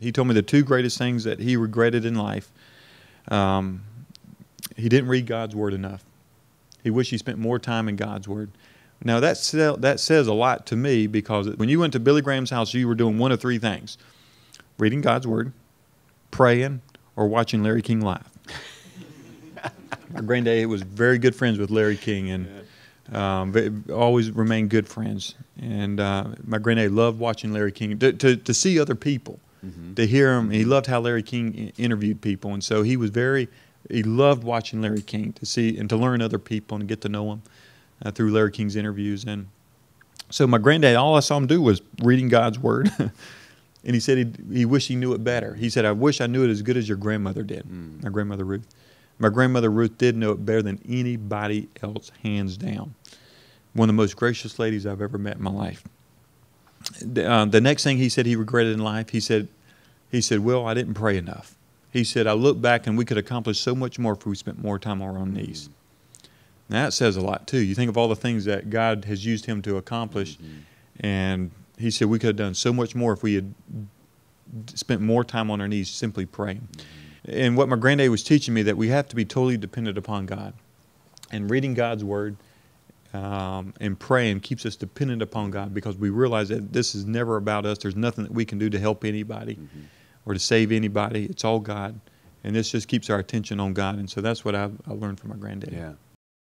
He told me the two greatest things that he regretted in life. He didn't read God's Word enough. He wished he spent more time in God's Word. Now, that says a lot to me, because when you went to Billy Graham's house, you were doing one of three things: reading God's Word, praying, or watching Larry King live. My granddad was very good friends with Larry King, and always remained good friends. And my granddad loved watching Larry King, to see other people, to hear him. He loved how Larry King interviewed people, and so he loved watching Larry King, to see and to learn other people and get to know him through Larry King's interviews. And so my granddad, all I saw him do was reading God's Word. And he said he wished he knew it better. He said, "I wish I knew it as good as your grandmother did." My grandmother Ruth. My grandmother Ruth did know it better than anybody else, hands down. One of the most gracious ladies I've ever met in my life. The next thing he said he regretted in life, he said, "Will, I didn't pray enough." He said, "I look back and we could accomplish so much more if we spent more time on our own knees." Now, that says a lot, too. You think of all the things that God has used him to accomplish, and he said we could have done so much more if we had spent more time on our knees simply praying. And what my granddad was teaching me, that we have to be totally dependent upon God. And reading God's Word and praying keeps us dependent upon God, because we realize that this is never about us. There's nothing that we can do to help anybody or to save anybody. It's all God. And this just keeps our attention on God. And so that's what I learned from my granddad. Yeah.